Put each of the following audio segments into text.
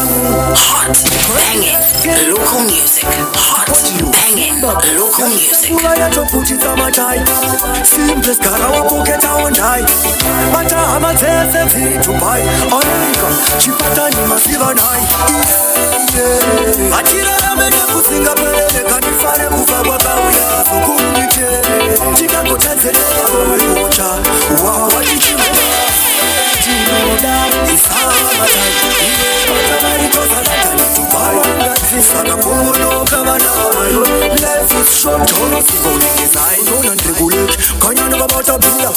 Hot, banging, local music. Hot, banging, local music. Simple Karawa pocket on high. But I'm a test to buy. Onika, Chipatani Masiva night. Atira Ramene Pusinga Pele, Kanifare Kufawa Bawia, Sukunike, Chicago Tanzania, wow, what did you do? It's summertime. To buy life is short, don't design, don't regulate. Can you never about a beer?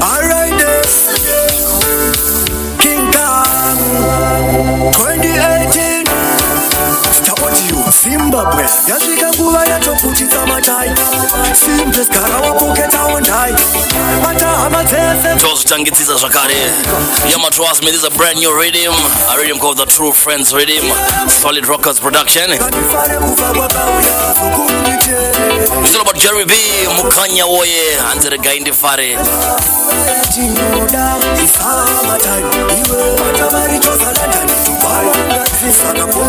Alright, King Kong 2018. Start you, Zimbabwe. Yashika Kuva Yatoputita Matai. Simple Karawa pocket on high. George Tangitiza Zakare. Yama trust me, this is a brand new rhythm. A rhythm called the True Friends Rhythm. Solid Rockers production. It's all about Jerry B, Mukanya Woye, and the guy in the Fare.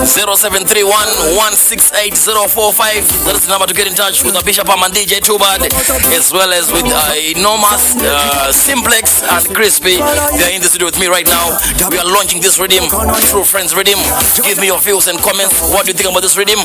0731-168-045. That is the number to get in touch with the Bishop and DJ Tubad, as well as with Enormous, Simplex, and Crispy. They are in the studio with me right now. We are launching this rhythm, True Friends Rhythm. Give me your views and comments. What do you think about this rhythm?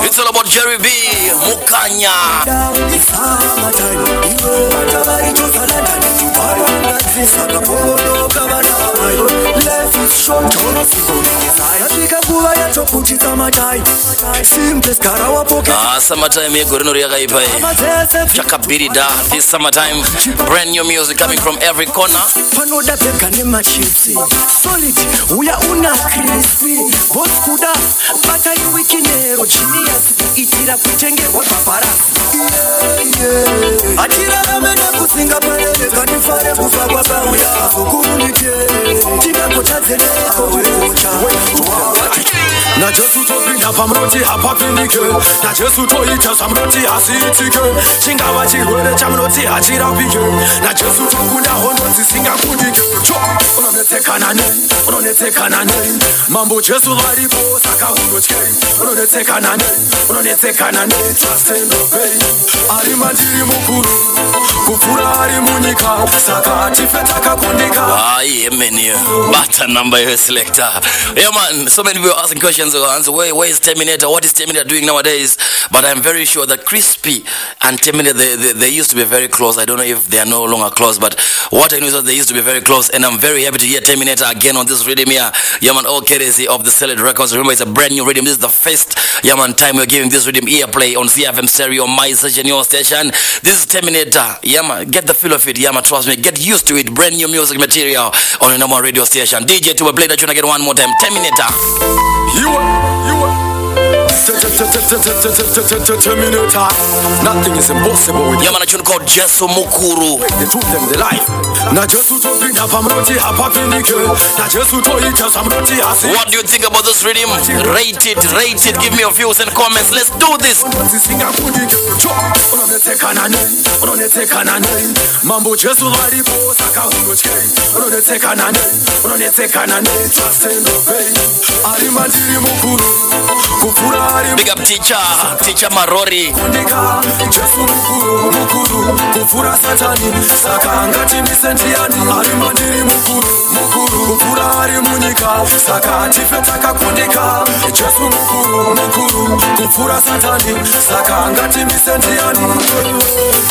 It's all about Jerry B, Mukanya. Life is short, summertime, Chakabirida, this summertime, brand new music coming from every corner. Solid, we are una crispy, both kuda, but I wikinero, genius, itira kutenge wa paparazzi. Atira ramene kusinga pele, kanifare kufagwa bawia, sukunike, tika kutazele, na Jesu to pinda pamroti hapapindike, na Jesu to ita samroti asitike, chingawa chirwere chamroti achirapike, na Jesu to kunda hondo zisinga kundike. Unoneteka nane, mambo Jesu varipo saka unochke. Unoneteka nane, trust and obey. Arimandiri mukuru, kufura arimunika, saka atifeta kakundika. Menu, bata number your selector. Yeah man, so many people asking questions. Where is Terminator? What is Terminator doing nowadays? But I'm very sure that Crispy and Terminator, they used to be very close. I don't know if they are no longer close, but what I know is that they used to be very close. And I'm very happy to hear Terminator again on this rhythm here. Yaman, all courtesy of the Solid Records. Remember, it's a brand new rhythm. This is the first Yaman time we're giving this rhythm airplay on CFM Stereo, my station, your station. This is Terminator. Yaman, get the feel of it. Yaman, trust me, get used to it. Brand new music material on your normal radio station. DJ to play that tune again one more time. Terminator. Terminator. Nothing is impossible with Yaman, a tune called Jesu Mukuru. The truth and the life. Na Jesu to bring up amroti hapapindike. Na Jesu to ita samroti asi. What do you think about this rhythm? Rate it. Give me your views and comments. Let's do this. Unoneteka nane, mambo Jesu varipo saka unochke. Unoneteka nane, trust and obey. Arimandiri mukuru, kufura. Big up teacher Marori. Jesu mukuru, kufura satani, saka angati misentiani. Arimandiri mukuru, kufura arimunika, saka atifeta kakundika. Jesu mukuru, kufura satani, saka angati misentiani.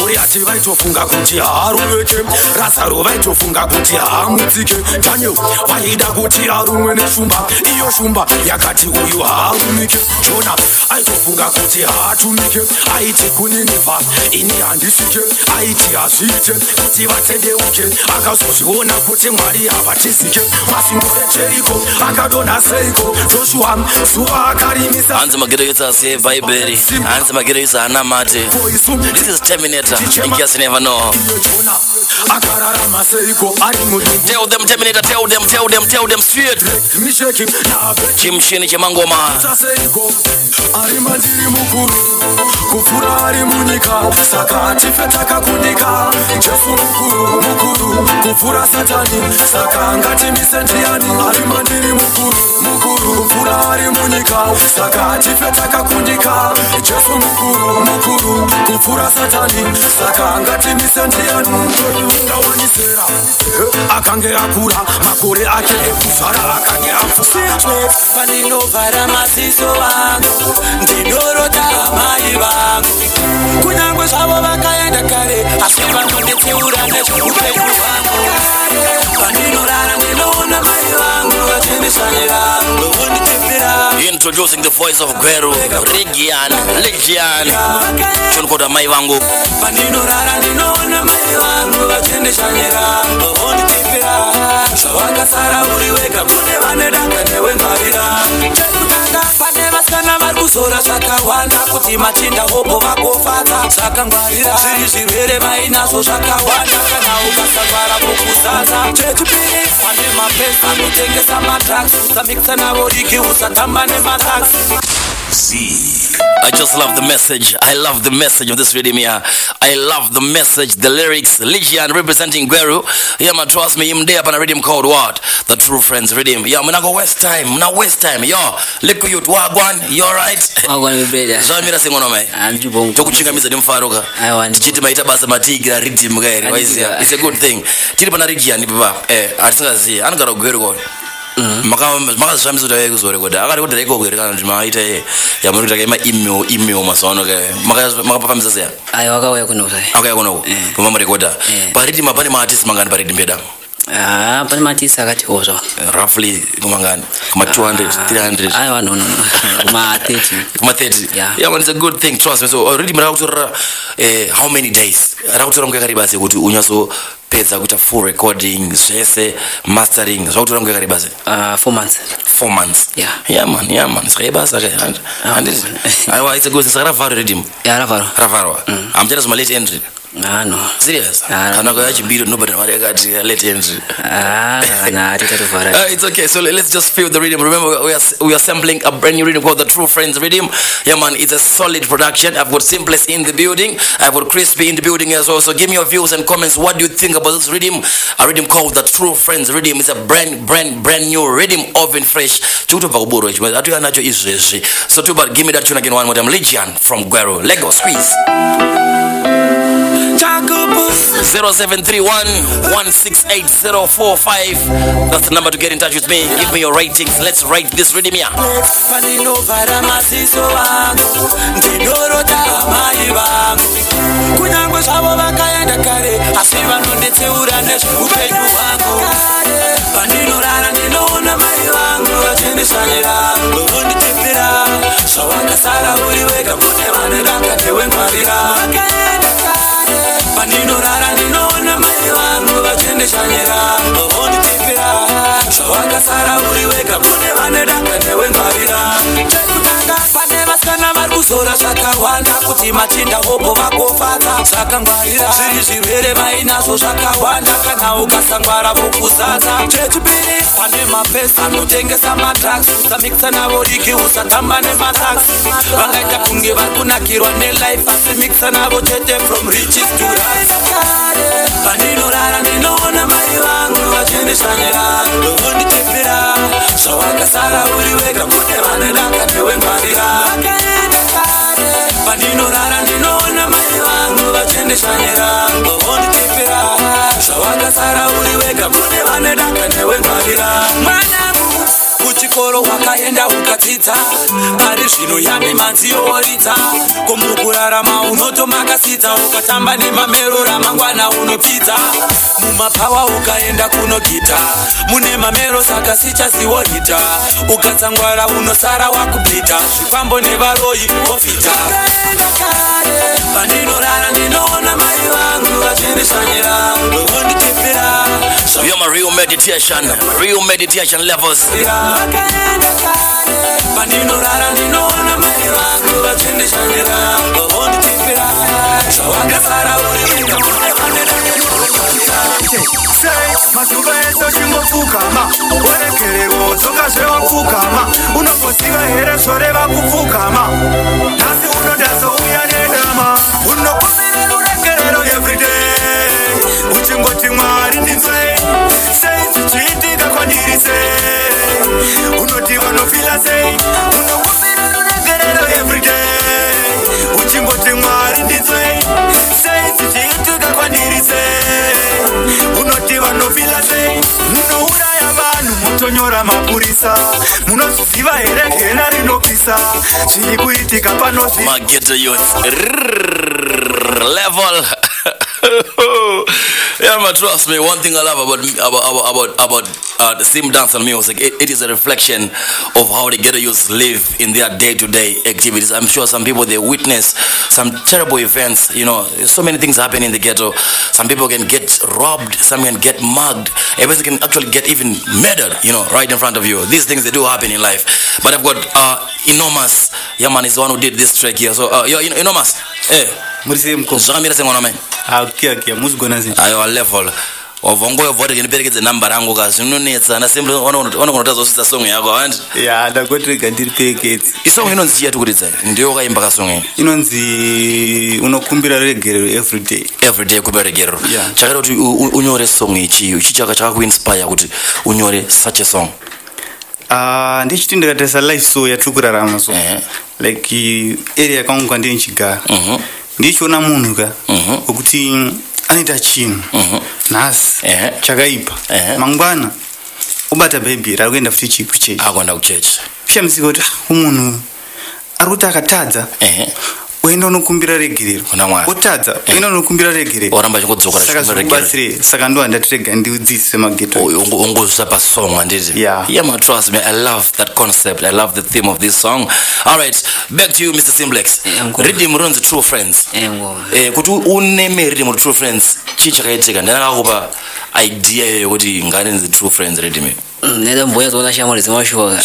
Uriati vaitofunga kuti haaruveke, Razaro vaitofunga kuti haamutsike, Daniel vaida kuti arumwe neshumba, iyo shumba yakati uyu haarumike. Jona Ona aitofunga kuti haatumike aiti kuniniva ini handisike aiti hazviite kuti vatendeuke akazozviona kuti Mwari havatizike masimbo ejeriko akadonha seiko Joshua zuva akarimisa hanzi magereketsa sevhaibheri hanzi magereketsa anamate. This is Terminator in case you never know. akararama seiko ari mudumbu Tell them Terminator, tell them straight. misheki nabe Chimshini chemangoma. seiko ari mandiri mukuru kupfura ari munyika saka tife takakundika Jesu mukuru mukuru kupfura satani saka ngatimise ndiani ari mandiri mukuru kupfura ari munyika saka tife takakundika Jesu mukuru mukuru kupfura satani saka ngatimise ndiani ndawanisera akange akura makore ake ekuzara akange afusa Paninovhara maziso vangu ndinorota mai vangu kunyangwe zvavo vakaenda kare asi vanonditeura nezveupenyu hwangu pandinorara ndinoona mai vangu vachindishanyira vonditipira. Introducing the voice of Gweru, Legian. Chonkoda mai vangu. Pandinorara ndinoona mai vangu vachindishanyira vonditipira. Zvavakasara uri wega kune vanedanga newengarira. Chekutanga pane vasikana vari kuzora zvakawanda kuti machinda hopo vakofadza zvakangwarira. Zviri zvirwere vainazvo zvakawanda kana ukasangwara vokuzadza. Chechipiri pane mapesa anotengesa madrugs usamikisa navo diki usatamba nemadrugs. I just love the message. I love the message of this rhythm here. I love the message, the lyrics. Legian representing Gweru. Yeah, man, trust me, I'm there upon a rhythm called what? The True Friends rhythm. Yeah, I'm not go waste time. I'm not waste time. Yo, look you, Wagwan. You alright? Wagwan, my brother. So I'm here to sing on me. I'm Jubong. Tokuchinga misa dimfaruka. I want. Chiti maita basa matigira rhythm gairi. It's a good thing. Chiti pana Legian papa. Artinga zi. Anagara Gweru go. Maka zvamisa kuti kuzore kuti akati kuti reko kwere kana kuti maita ya muri kutaka email masono ke makapapamisa seya Ayo wakauya kuno sai. akaya kuno kuma murekoda pariti mapane maartist mangani pariti mbeda Pane matisa akati ozvo. roughly kumangani kuma 200 300 Ayo no. Kuma 30. kuma 30 Yeah, man, it's a good thing, trust me. So already mara kutora how many days ara kutora mukakariba se kuti unyaso pedza kuita full recording zvese mastering zvakutora mukakariba se 4 months. 4 months. Yeah, man. It's a good thing. Ravaro redeem. Yeah, Ravaro. I'm just my late entry. No. Serious? I'm not going to be nobody. Late entry. It's okay. So let's just feel the rhythm. Remember, we are sampling a brand new rhythm called the True Friends rhythm. Yeah, man. It's a solid production. I've got Simplest in the building. I've got Crispy in the building as well. So give me your views and comments. What do you think about this rhythm? A rhythm called the True Friends rhythm. It's a brand new rhythm, oven fresh. So give me that tune again one more time. Legian from Gweru. Lego squeeze. 0731-168-045. That's the number to get in touch with me. Give me your ratings. Let's rate this rhythm here. Paninovhara maziso vangu ndinorota mai vangu kunyangwe zvavo vakaenda kare asi vanonditeura nezveupenyu hwangu pandinorara ndinoona mai vangu vachindishanyira vonditipira zvavakasara uri wega kune vanedanga newengwarira pandinorara ndinoona mai vangu vachindishanyira vonditipira zvavakasara uri wega kune vanedanga newengwarira chekutanga pane vasikana vari kuzora zvakawanda kuti machinda hopo vakofadza zvakangwarira zviri zvirwere vainazvo zvakawanda kana ukasangwara vokuzadza chechipiri pane mapesa anotengesa madrugs usamikisa navo diki usatamba nemadrugs vangaita kunge vari kunakirwa nelife asi mikisa navo chete from riches to rights pandinorara ndinoona mai vangu vachindishanyira vonditipira zvavakasara uri wega kune vanedanga newengwarira pandinorara ndinoona mai vangu vachindishanyira vonditipira zvavakasara uri wega kune vanedanga newengwarira mwanangu kuti pachikoro wakaenda ukadzidza ari zvino yame manziyo worita komukurarama unotomakasita ukatamba nemamero ramangwana unopfidza mumapawa ukaenda kunogita mune mamero saka sichaziworita ukatsangwara unosara wakupita zvikwambo nevaroyi vofita pandinorara ndinoona mai vangu vachindishanyira vonditipira. You're my real meditation levels. Pandinorara ndinoona mai vangu vachindishanyira vonditipira zvawakasara uri mazuva ese chingopfukama werekerewo dzoka zvewapfukama unoposiva here zvoreva kupfukama nhasi unodazouya nedama unokumbira rurekerero everyday uchingoti mwari ndinzwei sei zvichiitika kwandiri sei unoti vanofila sei unokumbira rurekerero everyday uchingoti mwari ndinzwei sei zvichiitika kwandiri sei unoti vanofila sei munouraya vanhu mutonyora mapurisa munozviziva here gena rinopisa zviri kuitika panozvi Mageto youth level. Yeah, man, trust me. One thing I love about the theme dance and music, it is a reflection of how the ghetto youths live in their day-to-day activities. I'm sure some people, they witness some terrible events. You know, so many things happen in the ghetto. Some people can get robbed, some can get mugged, a person can actually get even murdered, you know, right in front of you. These things, they do happen in life. But I've got Enormous. Yeah, man, is the one who did this track here. So, Enormous, hey. Zvakamira semwana mai. Okay, muzigona zi. Ayo level. Ovongo vote ngeniperekedze number rangu kazi unonetsa na simple ona kunotazosisa song yako and yeah ndakotrega ndiri perekedze. Isong inonzi chiyatu kuridza ndiyo kaimba ka song iyi. Inonzi unokumbira regerero everyday kumbira regerero. Chakati kuti unyore song ichi uchichaka chakakuinspire kuti unyore such a song. Ndichiti ndikatesa life so yatukurarama so like area kangu kwandiri nchigara ndichiona munhu ka ukuthi anoita chinhu nhasi chakaipa mangwana ubata bhaibheri ari kuenda futi chipi chechi akwenda kuchechi pishamizika kuti umunhu ari kuti akatadza uenda unokumbira regerero otadza uenda unokumbira regerero oramba chingodzokera saka ndo handatirega ndiudzise mageto ungozvisa pasong handiti yeah man, trust me, I love that concept, I love the theme of this song. All right, back to you Mr. Simplex. Rhythm runs True Friends. Kuti uneme Rhythm True Friends chii chakaitika ndakakupa idea yokuti ngarinzi True Friends Rhythm neda mboya zona shamwari zimashuwa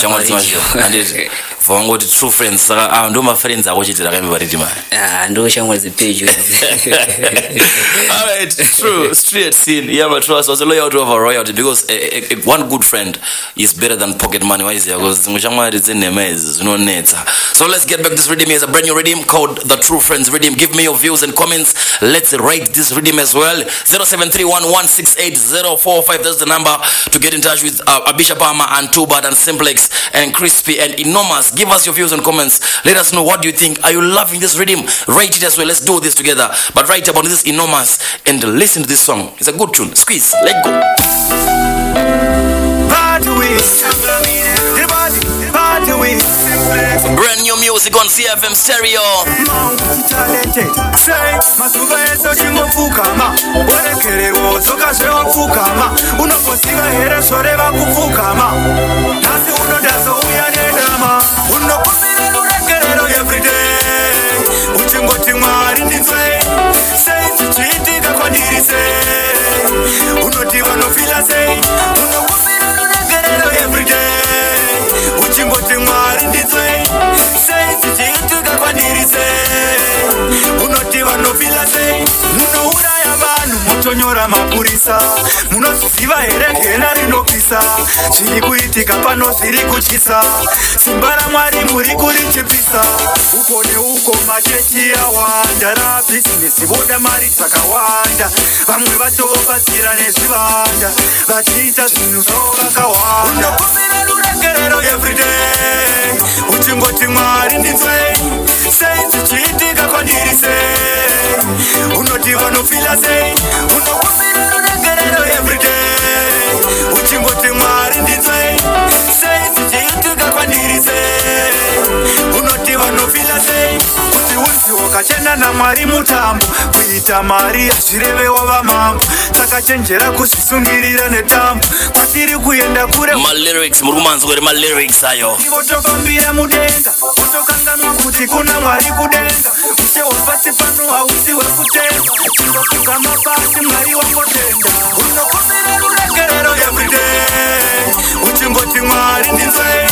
handiti vangoti True Friends saka ndo ma friends akochitira kaimba Rhythm ndo shamwari zipage. All right, true straight scene. Yeah, but trust was a loyalty over royalty because one good friend is better than pocket money. Why is there? Because mushamwari zinemazi zinonetsa. So let's get back. This rhythm is a brand new rhythm called the True Friends Rhythm. Give me your views and comments. Let's rate this rhythm as well. 0731168045. That's the number to get in touch with Abisha Palmer and Tubat and Simplex and Crispy and Enormous. Give us your views and comments. Let us know what do you think. Are you loving this rhythm? Rate it as well. Let's do this together. But right about this Enormous and listen to this song. It's a good tune. Squeeze. Let go. Brand new music on CFM Stereo. Unoti vanofila sei unokumbira ruregerero everyday uchingoti mwari ndinzwei sei zvichiitika kwandiri sei unoti vanofila sei munouraya vanhu mutonyora mapurisa munozviziva here gena rinopisa zviri kuitika pano zviri kutyisa simba ramwari muri kurichipisa uko neuko machechi awanda rabhizinesi voda mari dzakawanda vamwe vatovabatsira nezvivanda vachiita zvinhu zvavo vakawanda unokumbira ruregerero everyday uchingoti mwari ndinzwei sei zvichiitika kwandiri sei unoti vanofila sei unokumbira ruregerero everyday uchingoti mwari ndinzwei sei zvichiitika wakachena naMwari mutambo kuita mari azvirevewa vamambo takachenjera kuzvisungirira netambo kwatiri kuenda kure lyrics murumanzo kwere lyrics ayo votofambira mudenga votokanganwa kuti kuna Mwari kudenga ushe wapasi pano hausi wekutenga ingokugama pasi Mwari wangotenda unokomere ruregerero everyday uchingoti Mwari ndinzwe.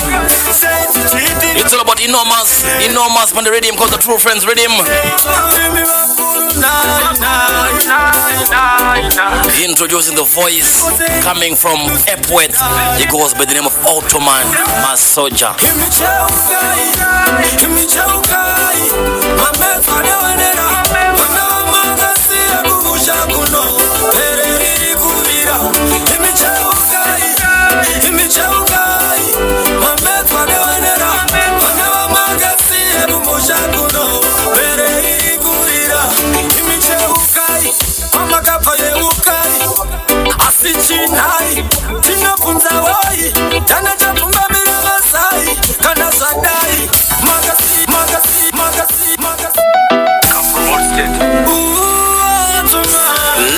It's all about enormous on the rhythm called the True Friends Rhythm. Introducing the voice coming from Epworth. He goes by the name of Ottoman Masoja.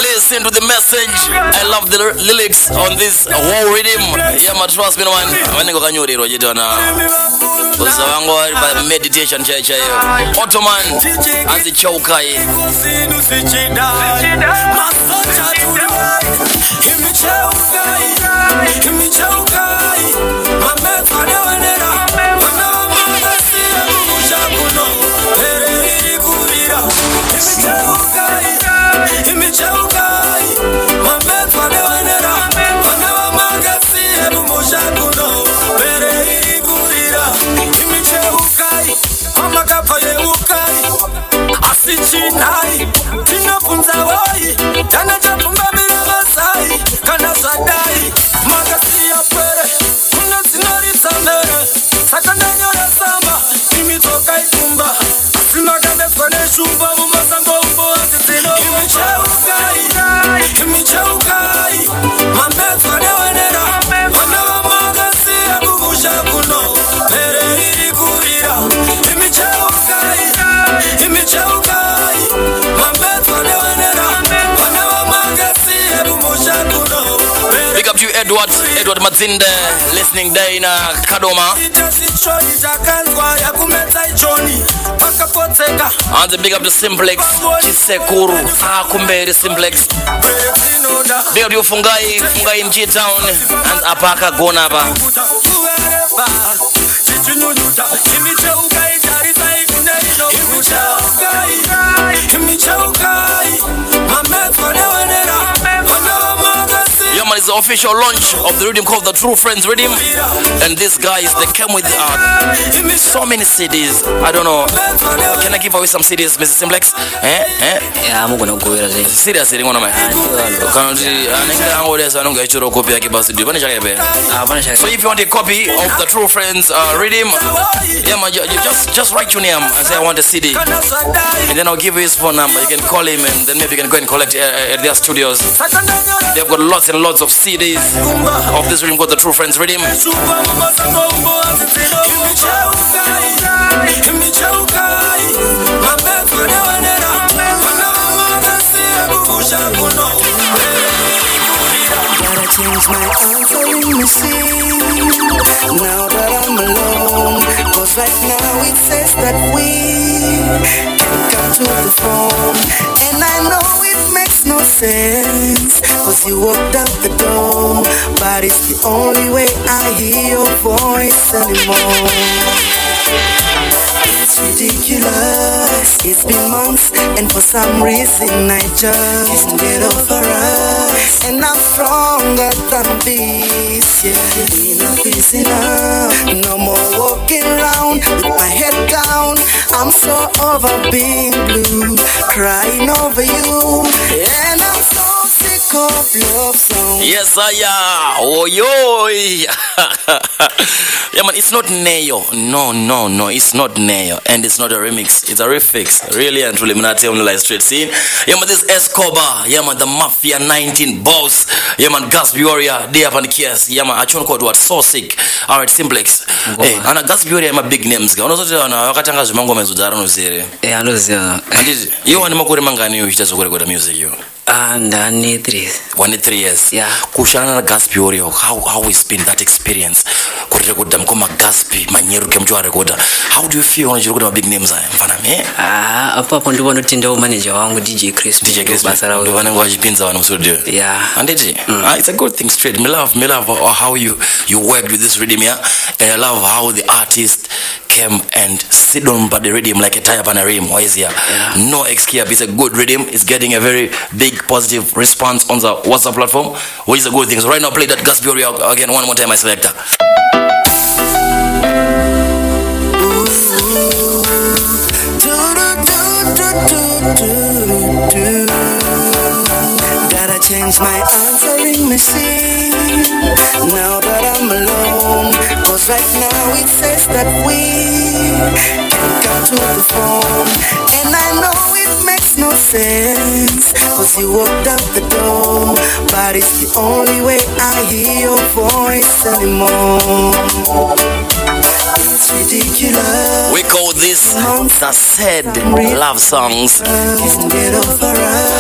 Listen to the message. I love the lyrics on this whole rhythm. Yeah, my trust me, man. I'm going to go to the meditation church. Ottoman and the Chaukai. Edward Mazinde listening there in Kadoma. And the big up the Simplex Chisekuru Akumbere Simplex. Big up you Fungai in G-Town and Apaka Gonaba. It's the official launch of the rhythm called the True Friends Rhythm, and these guys, they came with so many CDs. I don't know. Can I give away some CDs, Mr. Simplex? Yeah, I'm gonna go with it. Seriously, one of my. So if you want a copy of the True Friends Rhythm, yeah, man, you just write your name and say I want a CD, and then I'll give you his phone number. You can call him, and then maybe you can go and collect at their studios. They've got lots and lots of CDs of this rhythm called the True Friends Rhythm. Gotta change my answering machine now that I'm alone, 'cause right now it says that we can come to the phone, and I know it makes no sense, 'cause you walked out the door, but it's the only way I hear your voice anymore. It's ridiculous, it's been months, and for some reason I just can't get over us. And I'm stronger than this, yeah. Enough is enough, no more walking around with my head down. I'm so over being blue, crying over you, and I'm so sick of love songs. Yes, I am. Oh, yo. Yeah, man, it's not Neo. No, it's not Neo. And it's not a remix. It's a refix. Really and truly, I'm not telling you like straight scene. Yeah, man, this Escobar. Yeah, man, the Mafia 19 boss. Yeah, man, Gas Bioria. Day up on the case. Yeah, man, I don't call what so sick. Alright, Simplex. Hey, and Gas Bioria, my big names. I know Wakatanga Zimango Mezudaro no Zere. I know Zere. You want to make mangani you just go to music you. And I need 3. 3 years. Yeah. Kushana Gas Bioria. How has been that experience? Kurekoda mkoma Gaspi, manyeru kemjua rekoda. How do you feel when you look at big names? Mfana me? Hapo ndo wanotinda manager wangu DJ Chris. DJ Chris. Ndo wanangu wajipinza wana studio. Yeah. And it's a good thing straight. Me love how you worked with this rhythm here. And I love how the artist came and sit on by the rhythm like a tire on a rim. Why is here? Yeah. No excuse. It's a good rhythm. It's getting a very big positive response on the WhatsApp platform, which is a good thing. So right now play that Gas Bioria again one more time, my selector. Gotta change my answering machine now that I'm alone, cause right now it says that we can't come to the phone. And I know it makes no sense, cause you walked out the door, but it's the only way I hear your voice anymore. It's ridiculous. We call this the sad love songs.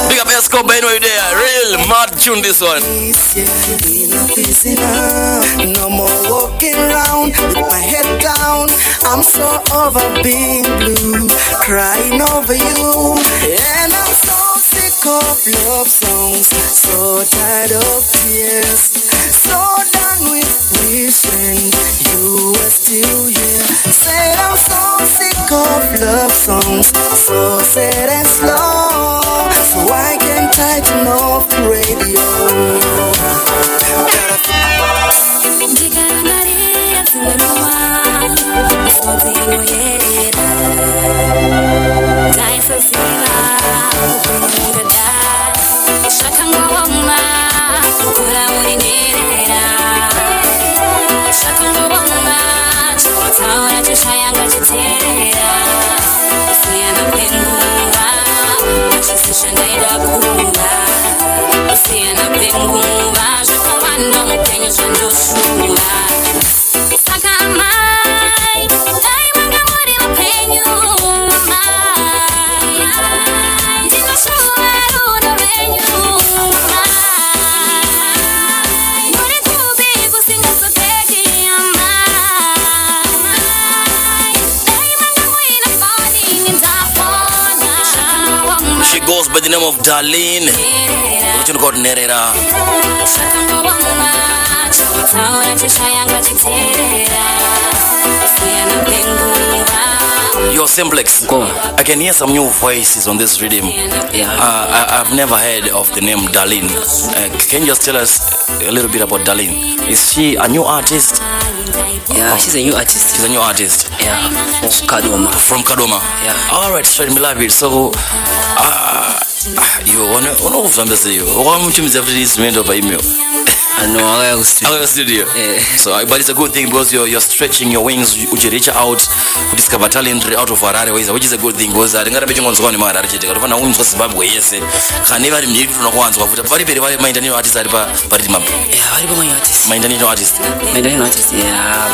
Big up Escobar anyway there. Real mad tune this one. Enough is enough. No more walking around with my head down. I'm so over being blue, crying over you. And I'm so sick of love songs, so tired of tears, so done with wishing you were still here. Said I'm so sick of love songs, so sad and slow, so I can tighten off the radio. Goes by the name of Darlene. What you got Nerera? Your Simplex. Go. I can hear some new voices on this rhythm. Yeah. I've never heard of the name Darlene. Can you just tell us a little bit about Darlene? Is she a new artist? Yeah, she's a new artist. She's a new artist. Yeah, from Kadoma. From Kadoma. Yeah. All right, straight me love it. So, you wanna say you? What much is every instrument of email? I know. I go studio. Yeah. So, but it's a good thing because you're stretching your wings. You reach out to discover talent out of Harare, which is a good thing because I think I'm going to go to Harare. I'm going to Zimbabwe. Yes, can never need to know once. Very, very, my new artist. Yeah, very artist. My new artist. My new artist. Yeah,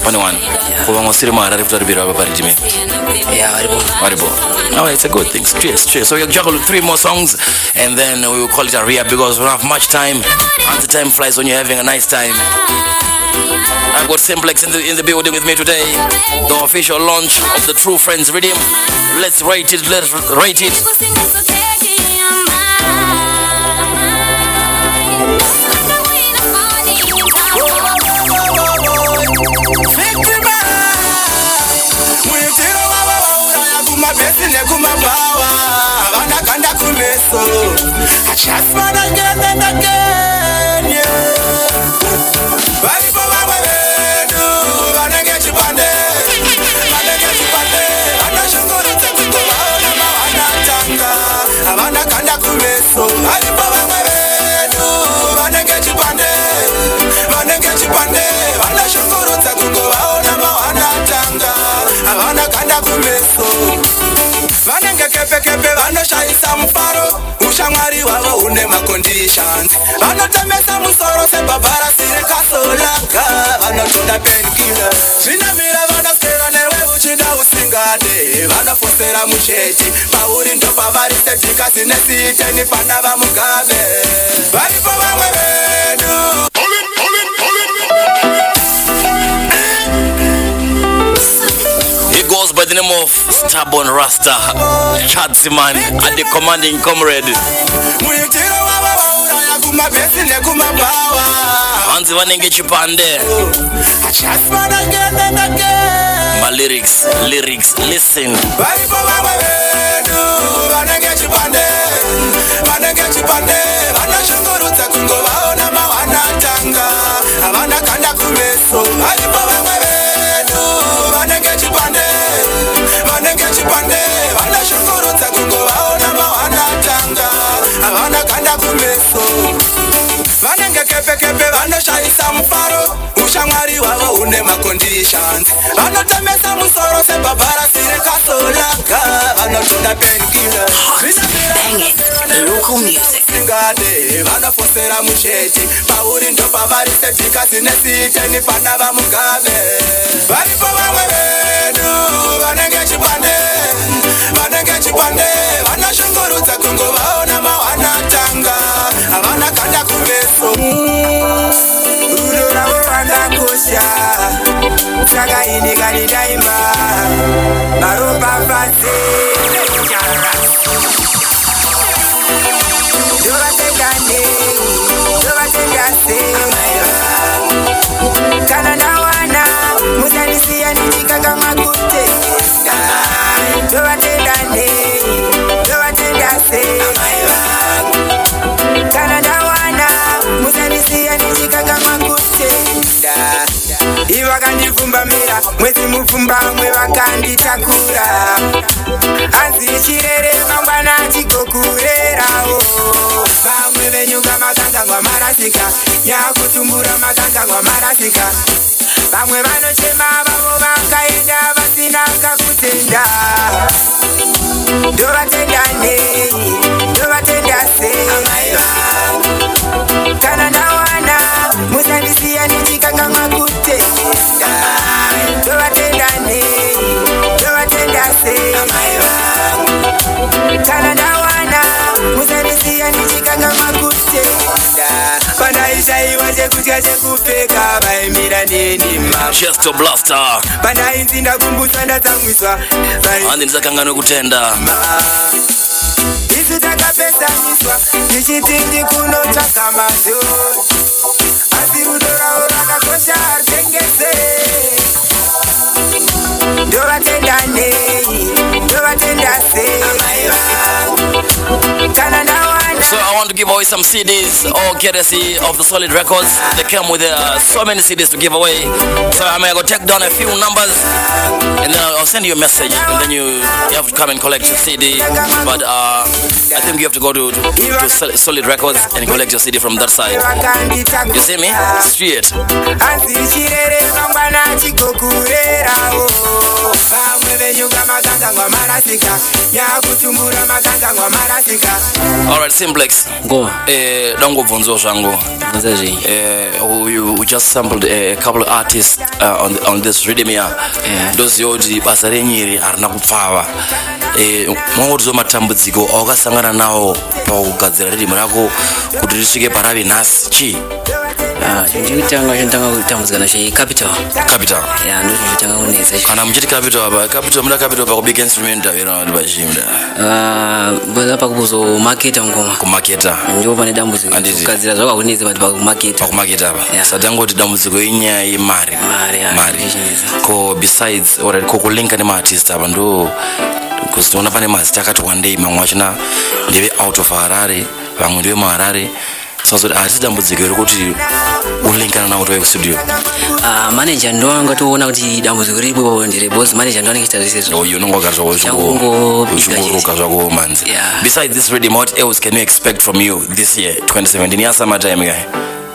Panewan. Yeah. Who wants to see Harare to be able to me? Yeah, very. Oh, it's a good thing. Cheers. So we'll juggle 3 more songs and then we will call it a re-up because we don't have much time. And the time flies when you're having a nice time. I've got Simplex in the building with me today. The official launch of the True Friends Rhythm. Let's rate it. I just wanna get it again, yeah. Bye for my way, do I get you one day? I get you one day. I know she's gonna take you to my tanga. I wanna kanda kumeso. Bye for my way. chipande vanoshungurudza kungovaona mawana atanga havana kanda kumeso vanenge kepekepe vanoshaisa mufaro ushamwari hwavo une maconditions vanotemesa musoro sebhabharasi rekasolaka vanotoda penkila zvinamira vanoswera newe uchida usingade vanofosera musheti pauri ndopavari sedhika zine siiteni pana vamugabe varipo vamwe vedu. He goes by the name of Stubborn Rasta Chatsiman and the commanding comrade. Muitiro wava vauraya kumabhesi nekumabawa Hanzi vanenge chipande. Chatsman again and again. My lyrics, listen. Varipo vamwe vedu vanenge chipande vanashungurudza kungovaona mawana atanga havana kanda kumeso. Varipo vamwe vedu vanenge chipande vanashungurudza kungovaona mawana atanga havana kanda kumeso vanenge kepekepe vanoshaisa mufaro ushamwari hwavo une maconditions vanotemesa musoro sebhabharasi rekasolaka vanotoda penkila Local music. ngade vanofosera musheti pauri ndopavari sedhika zine siiteni pana vamugabe varipo vamwe vedu vanenge chipande vanashungurudza kungovaona mawana atanga havana kanda kumeso rudo ravo vandakosha saka ini kanidaima maropapatse kana ndawana musandisiya ndichikanga makutengesa ndovatendase kana ndawana musandisiya ndichikanga makutengesa ivo vakandipfumbamira mwedzi mupfumbamwe vakanditakura hanzi chirere mangwana chigokurerawo vamwe venyuka makangangwa marasika nyakutumbura makangangwa marasika vamwe vanochema vavo vakaenda vasina kakutenda ndovatendanei ndovatendase kana ndawana musandisiya ndichikanga makutenda ndovatendanei ndovatendase kana ndawana musandisiya ndichikanga makutenda pandaishaiwa chekutya chekupfeka vaimira nenima Chesto Blaster pandainzi ndakumbuswa ndatsamwiswa handi ndisakanga nokutenda isu takapesaniswa tichiti ndikunotsvaka mazvo asi rudo ravo rakakosha harutengese ndovatendanei ndovatendase kana ndawana. So I want to give away some CDs, all courtesy of the Solid Records. They came with so many CDs to give away. So I'm gonna go take down a few numbers, and then I'll send you a message, and then you have to come and collect your CD. But I think you have to go to Solid Records and collect your CD from that side. You see me? Straight. Alright, Simplex. Go. Don't go vonzo shango. We just sampled a couple of artists on this rhythm here. Those yodi basarenyiri arina kupfava. Mwangodzo matambudziko awakasangana nawo pakugadzira rhythm rako kuti risvike parave nhasi chi? Ndikutanga kutambudzikana Capital. Capital. Yeah, ndotanga kunetsa. Kana muchiti Capital apa, Capital muda Capital pa kubig instrument avira ndibashimda. Boza pakubuzo market ngoma. Ku market. Ndio pane dambudziko. Kugadzira zvakakunetsa but pa market. Pa market apa. Sadangoti dambudziko inyaya imari. Mari. Ko besides already ko kulinka ne artist apa ndo kusitona pane mazita akati one day mamwe achina ndeve out of Harare, vamwe ndeve muHarare. So dambudziko rekuti ulinkana nawo to studio. Manager ndo angatoona kuti dambudziko ripo ndire boss manager ndo anenge zvese. Oh, you know what uchunguruka zvako manzi. Besides this rhythm, what else can we expect from you this year 2017? Yeah, summer time guy.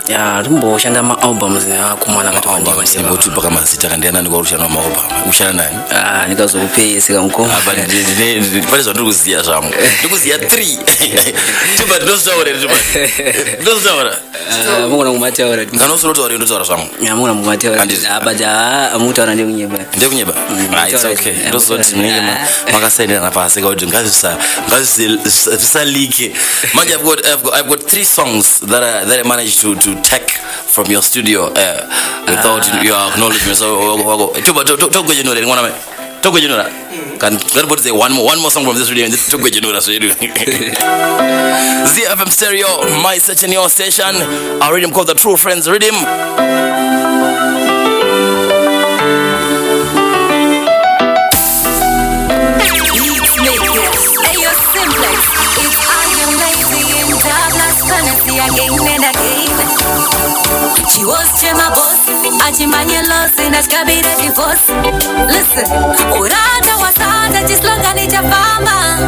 ya tumboshanda ma albums kumana kati albums ngoti paka mazita kandiana ndikurushana ma album ushana nani ndikazokupeyeseka mko pale zo ndikuziya zvamu ndikuziya 3 tuba ndosora mukona kumataura nganosotora ndosora zvamu mukona kumataura abaja amutaura ndekunyeba it's okay ndosoti mnenge makasaidana pasi kuti ngazvisalike manje I've got 3 songs that I managed to take from your studio without your acknowledgement. So togojenora ngona me togojenora can God say one more song from this radio and this togojenora so you do ZFM Stereo, my station, your station. A rhythm called the True Friends Rhythm. Again and again. She was my boss. Ajimanye lost in a cabin divorce. Listen, Urata was hard, just long and it's a farmer.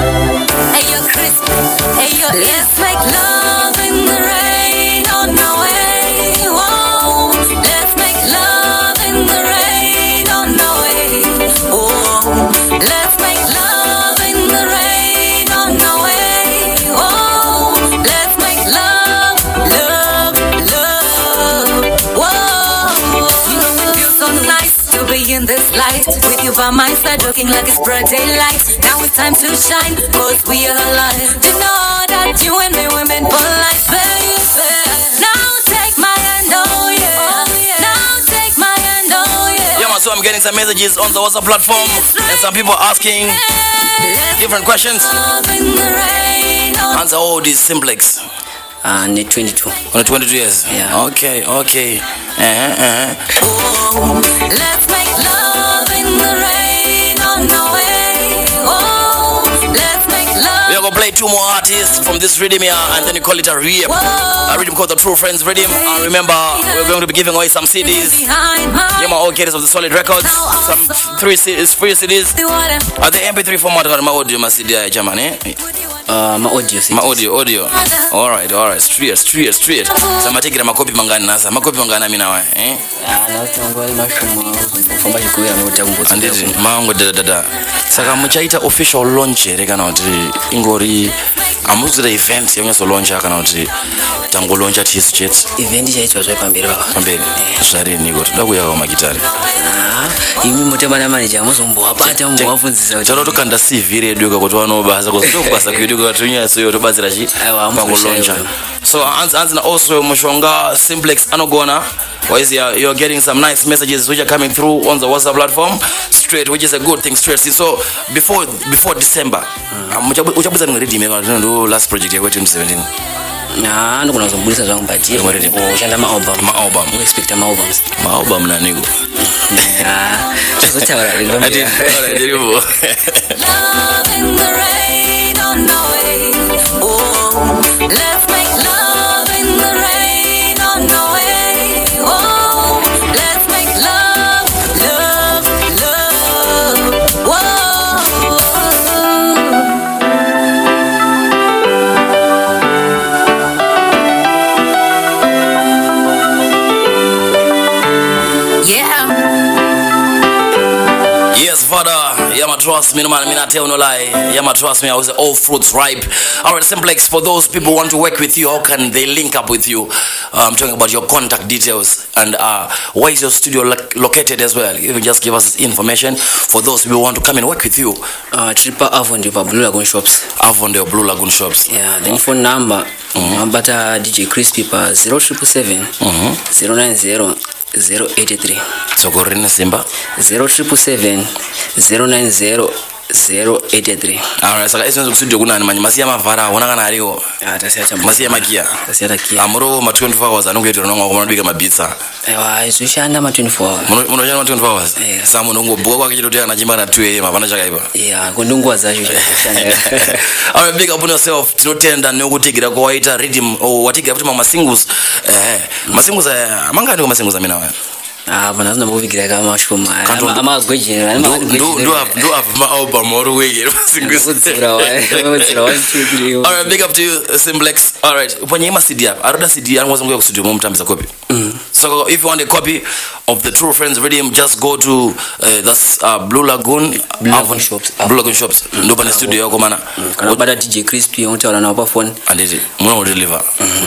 Hey, you're crispy. Hey, let's make love in the rain on my way. Whoa, let's make love in the rain on my way. Whoa, let's make love in the rain on my way. Whoa, let's make love. In this light, with you by my side, looking like it's broad daylight. Now it's time to shine, cause we are alive. To know that you and me were meant for life, baby. Now take my hand, oh yeah. Now take my hand, oh yeah. Yeah man, so I'm getting some messages on the WhatsApp platform, and some people asking different questions. Answer all these Simplex. 22. On 22 years? Yeah. Okay. Oh, let's make love in the rain on the way. Oh, let's make love. We are going to play 2 more artists from this rhythm here, and then you call it a rhythm. A rhythm called the True Friends Rhythm. And remember, we're going to be giving away some CDs. Yeah, my all cases of the Solid Records. Some 3 CDs. Are the MP3 format or my audio, my CD, Germany? My audio. Alright. Straight. So I'm taking my copy mangana nasa. My copy mangana mina wa. Anditi mango dada. Saka muchaita official launch rekana kuti ingori amuzira event yonyeso launch kana kuti tango launch artist jet. Event chaitwa zvepamberi baba. Pamberi. Zvare niko todakuya kwa magitari. Imi mutebana manager muzombowabata muwafundzisa kuti tokanda CV redu kuti vanobasa kuzokubasa kwedu katunya so yotobatsira chi pango launch. So answer also mushonga Simplex anogona. Wise you're getting some nice messages which are coming through on the WhatsApp platform straight, which is a good thing straight. So before December, uchabuza ngready me ndo last project ya 2017. Ndikona kuzombulisa zvangu budget. Oshanda ma album. We expect ma albums. Ma album na niko. Chozotaura ati ndirivo. Love in the rain on the way. Oh, let's make love in the rain on the way. Oh, let's make love. Whoa. Yeah. Yes, Father. Yama trust me, no man, me not tell no lie. Yama trust me, I was all fruits ripe. Alright, Simplex, for those people who want to work with you, how can they link up with you? I'm talking about your contact details and where is your studio located as well? You can just give us this information for those people who want to come and work with you. Tripa Avondale Blue Lagoon Shops. Avondale Blue Lagoon Shops. Yeah, then phone number. But DJ Crispy pa 0777 090 083. So go ring Simba 0777 090 083. Alright, saka isenzo studio kuna manje masiya mavara wona kana ariwo. Tasiya masiya makia. Tasiya kia. Amuro ma 24 hours anongoitira nonga kuma nobika mabitsa. Ewa, izoshanda ma 24 hours. Munoshanda ma 24 hours. Samu nongobuka kwake chitoti anachimba na 2 am apana chakaipa. Yeah, kundungwa zacho. Alright, big up on yourself. Tinotenda nokutikira kwaita rhythm or watikira kuti ma singles. Ma singles amanga ndi ma singles amina wa. Bana zina muvigira kama mashuma. Ama gwejera. Do have my album all the way. All right, big up to you, Simplex. All right, when you must CD, I rather CD and wasn't going to studio mom times a copy. So if you want a copy of the True Friends Rhythm, just go to that's Blue Lagoon Shops. Blue Lagoon Shops. Nobody studio komana. But DJ Crispy on tell na phone. And it will deliver.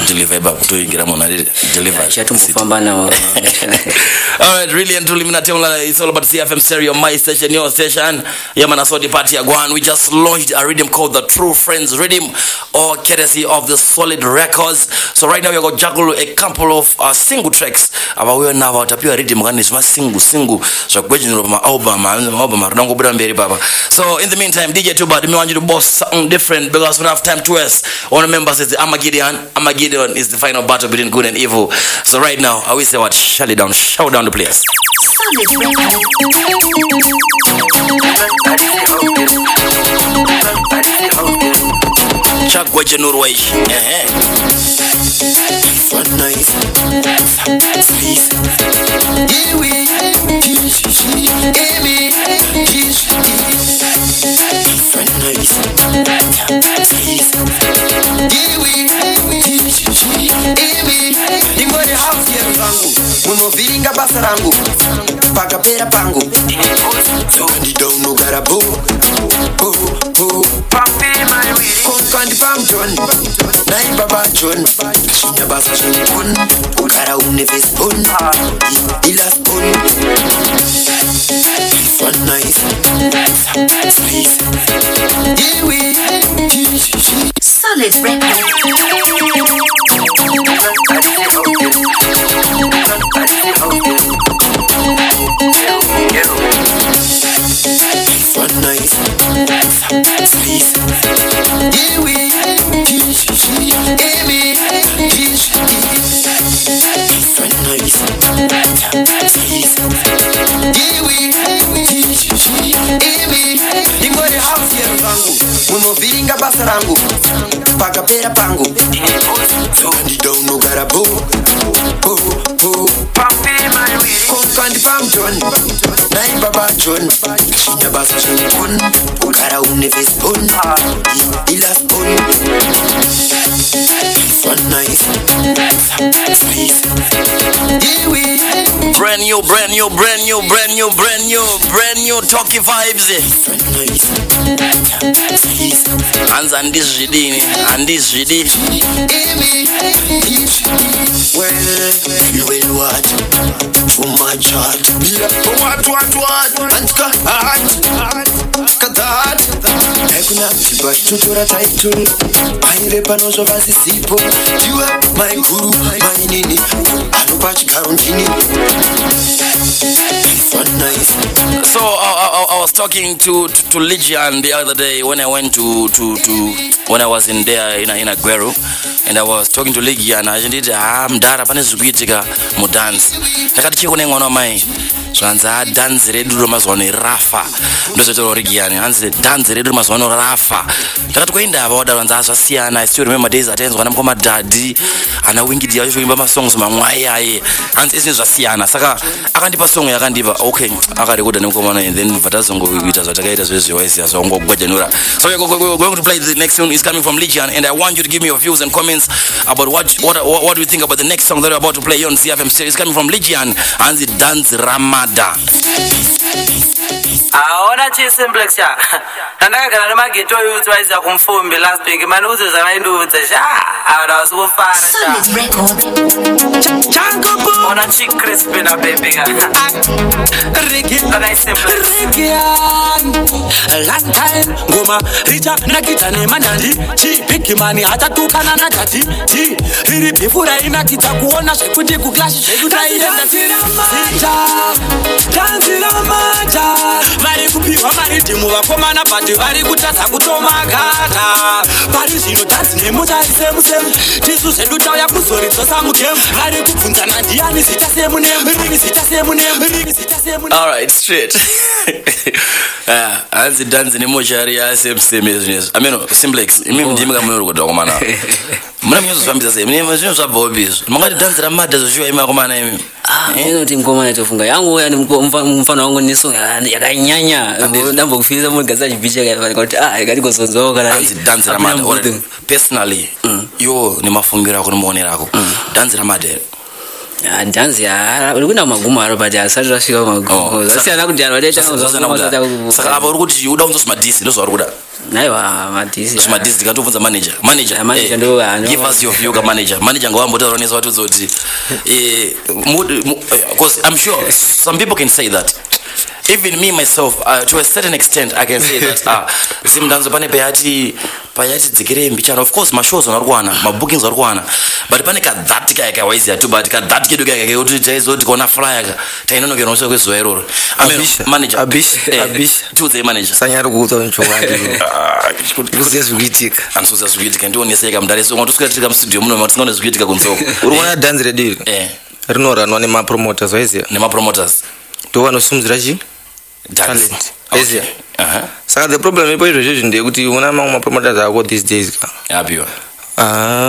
Deliver back to ingira mona deliver. All right, really and truly it's all about CFM Stereo, my station, your station. Yeah, man, I saw the party again. We just launched a rhythm called the True Friends Rhythm, or courtesy of the Solid Records. So right now we're going to juggle a couple of single tracks. About we now about a pure rhythm and it's my single. So question of my album. So in the meantime, DJ Tuba, I want you to boss something different because we don't have time to waste. One member says Armageddon is the final battle between good and evil. So right now, I will say what? Shout down the place. Chuck Gwajanur Waish. One nice please. Munoviringa basa rangu pakapera pangu ndidonogara bo konkandi pamjon nai baba John chinya basa chinkon kara une fesbon ilas bon one nice please. Solid Records. One nice please. Munoviringa basa rangu pakapera pangu ndidonogara bo konkandi pamjon nai baba John chinya basa chinkon kara une fesbon ilas bon one nice please. Brand new Talkie Vibes. Hands and this zidini. Well, you will what? Too much heart. What? And that. Hakuna tiba tutura title. Aire panozo vazi sipo. You are my guru, my nini. Alupachi karantini. One nice. So I was talking to Ligian the other day when I went to when I was in there in Aguero, and I was talking to Ligian. I did mdara pane zikuitika mu dance. Takati chikone ngono mai. Zvanza dance redu mazwano rafa. Ndozotoro Ligian hanze dance redu mazwano rafa. Takati kuenda avoda zvanza zvasiyana. I still remember days atenzwa kana mukoma daddy ana wingidi yacho kuimba ma songs mamwai aye. Hanze izvi zvasiyana. Saka akandipa song yakandipa okay akarekoda nemukomana and then vatazongo kuita zvatakaita zvezviwaisi azongogwajanura. So we're going to play the next tune. Is coming from Ligian, and I want you to give me your views and comments about what do you think about the next song that we're about to play here on CFM series. Coming from Ligian and the Dance Ramada. Aona Simplex ya. Ndakagara nemageto youth waiza kumfumbi last week man uzo zavaindudza aona wasukufara. Solid Records. Chango ona Chick Crispy na baby ga. Ricky na Simplex. Last time ngoma richa nakita ne manandi chi big money atatukana na tati chi riri bifura inakita kuona zvekuti ku clash zvekutaienda sita tanzira mata vari kupiwa maridhimu vakomana but vari kutadza kutomagata pari zvino tanzi nemutarise musemu tisu zvedu tauya kuzoridzosa mugemu vari kubvunzana ndiani zita semunemu rini zita semunemu rini zita semunemu. All right, straight. Anzi dance ni moshari ya same business. Ameno simplex. Mimi ndimi kama mero kutoka mana. Mna mnyozo fambisa same. Mimi mnyozo za bobbies. Mangati dance ramada zoshwa ima kwa mana mimi. Neno ngoma netofunga yangu yani mfano wangu niso yakanyanya ndambo kufiza mu gazaji biche kuti yakati kuzonzoka na dance ramada. Personally yo ni mafungira ko muonera ko. Dance ramada. Dance ya ulikuwa maguma aro baada sasa shika maguma sasa anakuja analeta saka aba urikuti uda unzo smadisi ndo zwarikuda naiwa madisi smadisi kantovunza manager ndo give us your view ka manager ngawamba utaronesa watu zoti because I'm sure some people can say that. Even me myself to a certain extent I can say that simdanzo pane payati dzikire mbichana. Of course mashows onarwana mabookings arwana but pane ka that ka waizi atu but ka that kidu ka kuti taizoti kona flyer ka tainono ke nosho kwezo error manager abish to the manager sanyari kuuta nchowati kuzezviitika ansoza zviitika ndioneseka mudare ngo tusikatika mu studio muno matisingone zviitika kunzoko urikuona dance ready rinoranwa nema promoters waizi nema promoters to vanosumudzira chi talent okay. Saka the problem ipo izvo ndekuti una mamwe promoters ako these days ka apiwa